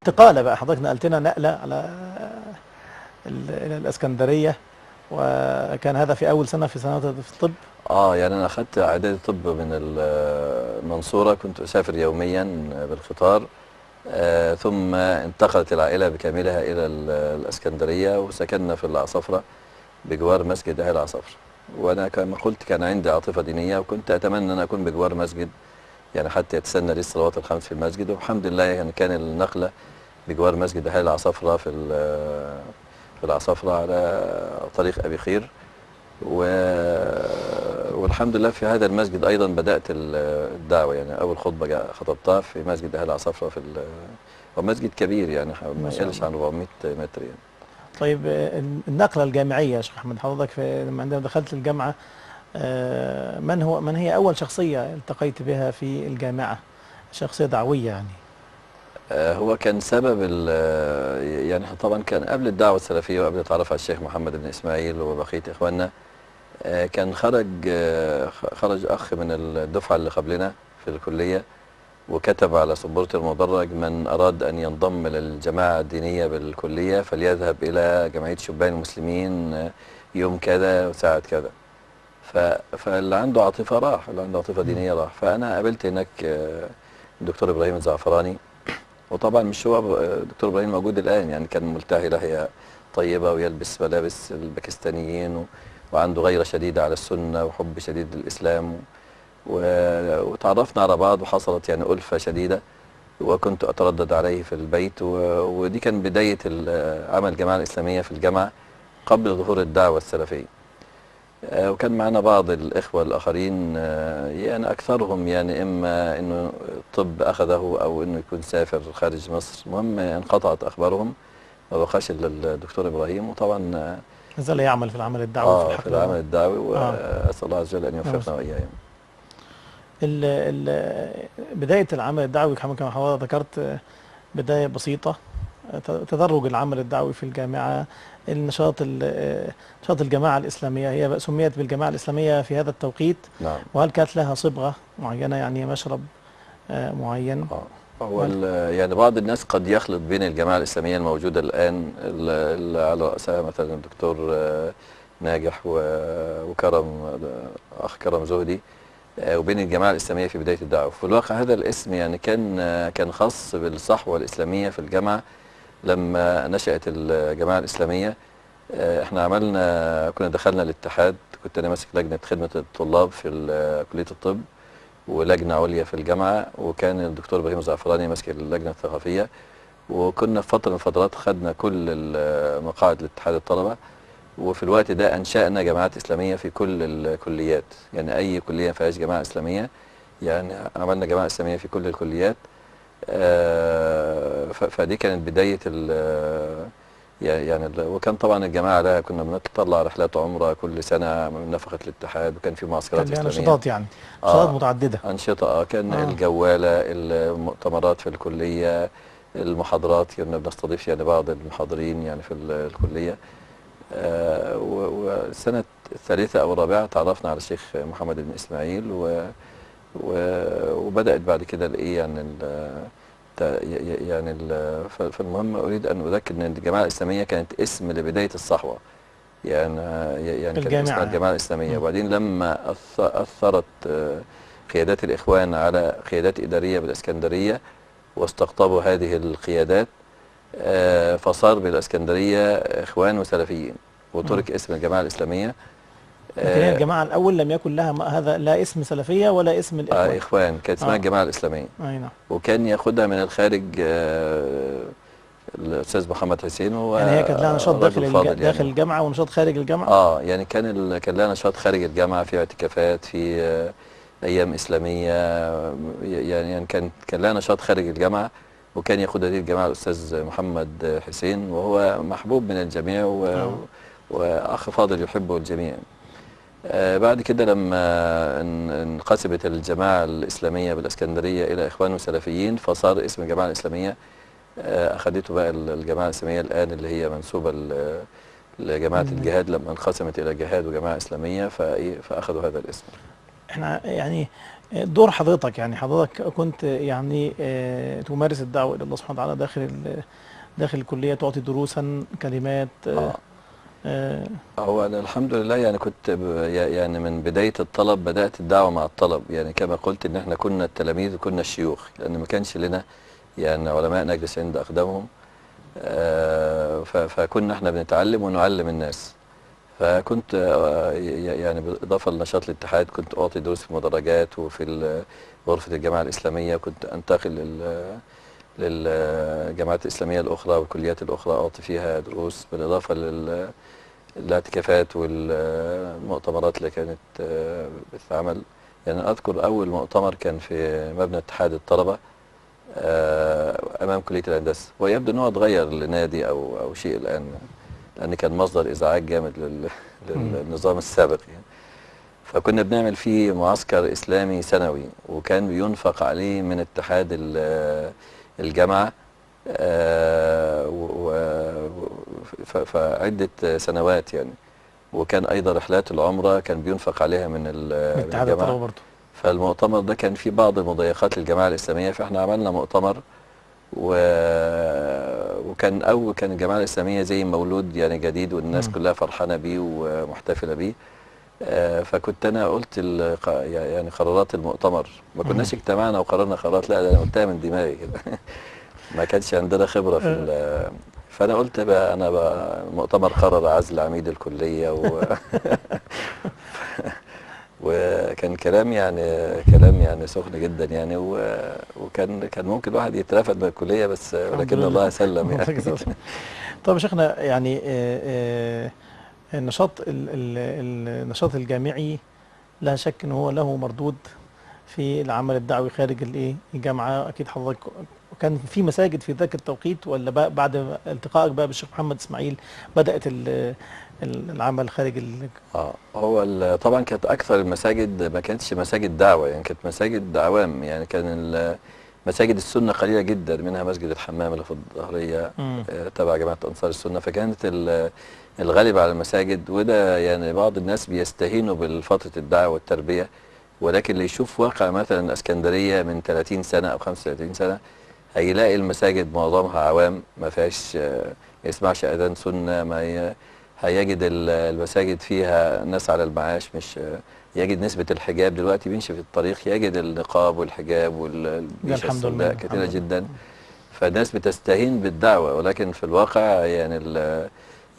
انتقالة بقى، حضرتك نقلتنا نقلة على إلى الإسكندرية، وكان هذا في أول سنة في سنوات في الطب. يعني انا اخذت اعدادي طب من المنصورة، كنت اسافر يوميا بالقطار. ثم انتقلت العائلة بكاملها الى الاسكندرية، وسكننا في العصافرة بجوار مسجد اهل العصافرة. وانا كما قلت كان عندي عاطفة دينية، وكنت اتمنى ان اكون بجوار مسجد، يعني حتى يتسنى لي الصلوات الخمس في المسجد. والحمد لله يعني كان النقلة بجوار مسجد أهل العصافرة في العصافرة على طريق أبي خير. والحمد لله في هذا المسجد أيضا بدأت الدعوة. يعني أول خطبة خطبتها في مسجد أهل العصافرة هو مسجد كبير، يعني ما ما شاء يقلش الله. عن 400 متر يعني. طيب النقلة الجامعية يا شيخ أحمد، حضرتك لما عندما دخلت الجامعة، من هي أول شخصية التقيت بها في الجامعة، شخصية دعوية يعني؟ هو كان سبب يعني طبعا كان قبل الدعوة السلفية وقبل التعرف على الشيخ محمد بن إسماعيل وبقية إخواننا. كان خرج أخ من الدفعة اللي قبلنا في الكلية، وكتب على سبورة المدرج: من أراد أن ينضم للجماعة الدينية بالكلية فليذهب إلى جمعية شبان المسلمين يوم كذا وساعة كذا. فاللي عنده عاطفة راح، اللي عنده عاطفة مم. دينية راح. فأنا قابلت هناك الدكتور إبراهيم الزعفراني. وطبعا مش هو دكتور إبراهيم موجود الآن، يعني كان ملتحي لحية طيبة ويلبس ملابس الباكستانيين، وعنده غيرة شديدة على السنة وحب شديد للإسلام. وتعرفنا على بعض وحصلت يعني ألفة شديدة، وكنت أتردد عليه في البيت. ودي كان بداية عمل الجماعة الإسلامية في الجامعة قبل ظهور الدعوة السلفية. وكان معنا بعض الإخوة الآخرين، يعني أكثرهم يعني إما إنه طب أخذه أو إنه يكون سافر خارج مصر. المهم انقطعت أخبارهم، ما بقاش إلا الدكتور إبراهيم. وطبعا ما زال يعمل في العمل الدعوي في في الحقل العمل ده. الدعوي، آه. وأسأل الله عز وجل أن نعم. يوفقنا وإياه. بداية العمل الدعوي كما حضرتك ذكرت، بداية بسيطة، تدرج العمل الدعوي في الجامعة، النشاط نشاط الجماعة الإسلامية، هي سميت بالجماعة الإسلامية في هذا التوقيت، نعم. وهل كانت لها صبغة معينة، يعني مشرب معين؟ اه هو وهل يعني بعض الناس قد يخلط بين الجماعة الإسلامية الموجودة الآن اللي على رأسها مثلا الدكتور ناجح وكرم، أخ كرم زهدي، وبين الجماعة الإسلامية في بداية الدعوة. في الواقع هذا الاسم يعني كان خاص بالصحوة الإسلامية في الجامعة. لما نشأت الجماعة الإسلامية، احنا كنا دخلنا الاتحاد. كنت أنا ماسك لجنة خدمة الطلاب في كلية الطب، ولجنة عليا في الجامعة، وكان الدكتور إبراهيم الزعفراني ماسك اللجنة الثقافية. وكنا في فترة من الفترات خدنا كل مقاعد لاتحاد الطلبة. وفي الوقت ده أنشأنا جماعات إسلامية في كل الكليات، يعني أي كلية ما فيهاش جماعة إسلامية يعني عملنا جماعة إسلامية في كل الكليات. فدي كانت بداية وكان طبعا الجماعة لها كنا بنطلع رحلات عمرة كل سنة من نفقة الاتحاد، وكان في كان معسكرات لها إسلامية. نشاطات، يعني نشاطات اه متعددة؟ أنشطة، كان اه. الجوالة، المؤتمرات في الكلية، المحاضرات. كنا بنستضيف يعني بعض المحاضرين يعني في الكلية. والسنة الثالثة أو الرابعة تعرفنا على الشيخ محمد بن إسماعيل، وبدأت بعد كده الإيه يعني فالمهم أريد أن أذكر أن الجماعة الإسلامية كانت اسم لبداية الصحوة. يعني في كان اسمها الجامعة يعني. الجماعة الإسلامية. مم. وبعدين لما أثرت قيادات الإخوان على قيادات إدارية بالإسكندرية، واستقطبوا هذه القيادات، فصار بالإسكندرية إخوان وسلفيين، مم. وترك اسم الجماعة الإسلامية. لكن هي آه، الجماعة الأول لم يكن لها هذا، لا اسم سلفية ولا اسم الإخوان. إخوان كانت اسمها اه. الجماعة الإسلامية. أي نعم. وكان ياخدها من الخارج الأستاذ محمد حسين، وهو يعني هي كانت لها نشاط رجل فاضل داخل يعني. الجامعة ونشاط خارج الجامعة. يعني كان لها نشاط خارج الجامعة، في اعتكافات، في أيام إسلامية. يعني كان لها نشاط خارج الجامعة. وكان يقود هذه الجامعة الأستاذ محمد حسين، وهو محبوب من الجميع اه. وأخ فاضل يحبه الجميع. بعد كده لما انقسمت الجماعة الإسلامية بالإسكندرية إلى إخوان وسلفيين، فصار اسم الجماعة الإسلامية أخذته بقى الجماعة الإسلامية الآن، اللي هي منسوبة لجماعة مم. الجهاد. لما انقسمت إلى جهاد وجماعة إسلامية فأخذوا هذا الاسم. احنا يعني دور حضرتك، يعني حضرتك كنت يعني تمارس الدعوة إلى الله سبحانه وتعالى داخل الكلية، تعطي دروسا كلمات اه آه، هو انا الحمد لله يعني كنت يعني من بدايه الطلب بدات الدعوه مع الطلب، يعني كما قلت ان احنا كنا التلاميذ وكنا الشيوخ، لان ما كانش لنا يعني علماء نجلس عند اقدامهم. فكنا احنا بنتعلم ونعلم الناس. فكنت يعني بالاضافه لنشاط الاتحاد كنت اعطي دروس في المدرجات وفي غرفه الجامعه الاسلاميه، كنت انتقل للجامعات الاسلاميه الاخرى والكليات الاخرى اعطي فيها دروس، بالاضافه الاعتكافات والمؤتمرات اللي كانت بتتعمل. يعني أذكر أول مؤتمر كان في مبنى اتحاد الطلبة أمام كلية الهندسة، ويبدو أنه اتغير لنادي أو شيء الآن، لأن كان مصدر إزعاج جامد مم. للنظام السابق يعني. فكنا بنعمل فيه معسكر إسلامي سنوي، وكان بينفق عليه من اتحاد الجامعة فعدة سنوات يعني. وكان أيضا رحلات العمرة كان بينفق عليها من من اتحاد الجامعة. الطلبة برضه. فالمؤتمر ده كان فيه بعض المضايقات للجماعة الإسلامية، فإحنا عملنا مؤتمر و... كان الجماعة الإسلامية زي مولود يعني جديد، والناس مم. كلها فرحانة بيه ومحتفلة بيه. فكنت أنا قلت يعني قرارات المؤتمر، ما مم. كناش اجتمعنا وقررنا قرارات، لا ده أنا قلتها من دماغي كده. ما كانش عندنا خبرة في آه، فأنا قلت بقى أنا بقى المؤتمر قرر عزل عميد الكلية وكان كلام يعني سخن جدا يعني كان ممكن الواحد يترفد من الكلية، بس الحمد ولكن لله. الله سلم يعني. طب يا شيخنا، يعني النشاط الجامعي لا شك ان هو له مردود في العمل الدعوي خارج الجامعه. اكيد حضرتك كان في مساجد في ذاك التوقيت، ولا بعد التقائك بقى بالشيخ محمد اسماعيل بدات العمل خارج هو طبعا كانت أكثر المساجد ما كانتش مساجد دعوة، يعني كانت مساجد عوام، يعني كان مساجد السنة قليلة جدا، منها مسجد الحمام اللي في الظهرية مم. تبع جماعة أنصار السنة. فكانت الغالب على المساجد، وده يعني بعض الناس بيستهينوا بالفترة الدعوة والتربية، ولكن اللي يشوف واقع مثلا اسكندرية من 30 سنة أو 35 سنة هيلاقي المساجد معظمها عوام، ما فيهاش ما يسمعش أذان سنة، ما هيجد المساجد فيها ناس على المعاش، مش يجد نسبة الحجاب دلوقتي بيمشي في الطريق يجد النقاب والحجاب ده والبيشة الحمد لله، السوداء كثيرة الحمد لله. جدا. فالناس بتستهين بالدعوة، ولكن في الواقع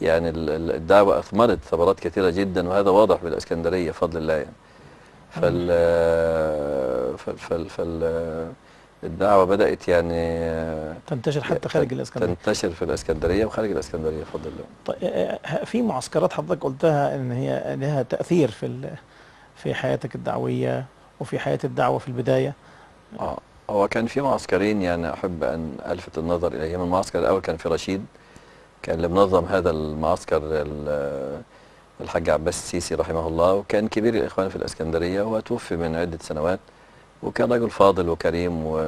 يعني الدعوة أثمرت ثمرات كثيرة جدا، وهذا واضح بالإسكندرية بفضل الله يعني. مم. فال الدعوة بدأت يعني تنتشر حتى خارج الاسكندريه. تنتشر في الإسكندرية وخارج الإسكندرية بفضل الله. طيب، في معسكرات حضرتك قلتها ان هي لها تاثير في حياتك الدعويه وفي حياه الدعوه في البدايه. اه هو كان في معسكرين يعني أحب أن ألفت النظر إليهم. المعسكر الأول كان في رشيد، كان اللي منظم هذا المعسكر الحاج عباس السيسي رحمه الله، وكان كبير الإخوان في الإسكندرية، وهو توفي من عدة سنوات، وكان رجل فاضل وكريم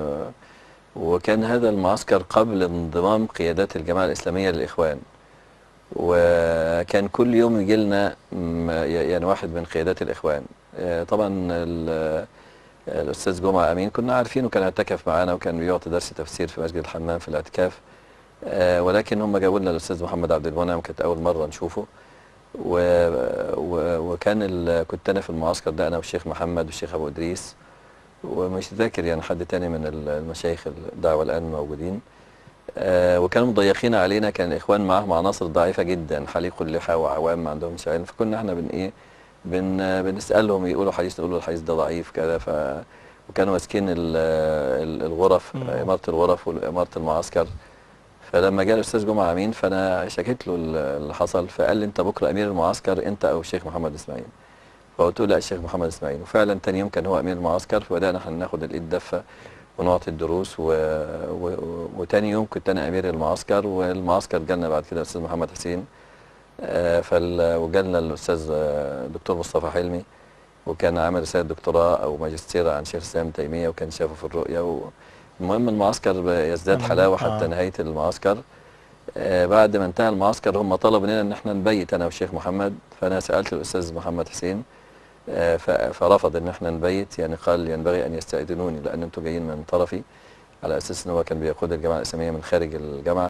وكان هذا المعسكر قبل انضمام قيادات الجماعة الإسلامية للإخوان. وكان كل يوم يجي لنا يعني واحد من قيادات الإخوان. طبعا الأستاذ جمعة أمين كنا عارفينه، كان اعتكف معانا وكان بيعطي درس تفسير في مسجد الحمام في الاعتكاف. ولكن هم جابوا لنا الأستاذ محمد عبد المنعم، كانت أول مرة نشوفه. وكان كنت أنا في المعسكر ده، أنا والشيخ محمد والشيخ أبو إدريس، ومش ذاكر يعني حد تاني من المشايخ الدعوة الآن موجودين. وكانوا مضيقين علينا، كان الإخوان معهم عناصر ضعيفة جدا، حليق اللحى وعوام ما عندهمش علم، فكنا احنا بنسألهم، يقولوا حديث نقول له الحديث ده ضعيف كذا. وكانوا ماسكين الغرف، مم. إمارة الغرف وإمارة المعسكر. فلما جاء الأستاذ جمعة أمين فأنا شكيت له اللي حصل، فقال لي أنت بكرة أمير المعسكر، أنت أو الشيخ محمد إسماعيل. فقلت له لا، الشيخ محمد إسماعيل. وفعلا تاني يوم كان هو أمير المعسكر، فبدأنا احنا ناخد الإيد دفة ونعطي الدروس وتاني يوم كنت أنا أمير المعسكر. والمعسكر جالنا بعد كده الأستاذ محمد حسين، وجالنا الأستاذ دكتور مصطفى حلمي، وكان عامل رسالة دكتوراه أو ماجستير عن شيخ الإسلام ابن تيمية، وكان شافه في الرؤية. المهم المعسكر يزداد حلاوة حتى نهاية المعسكر. بعد ما انتهى المعسكر هم طلبوا مننا ان احنا نبيت انا والشيخ محمد. فانا سالت الاستاذ محمد حسين فرفض ان احنا نبيت، يعني قال ينبغي ان يستأذنوني لان انتم جايين من طرفي، على اساس ان هو كان بيقود الجماعه الاسلاميه من خارج الجامعه.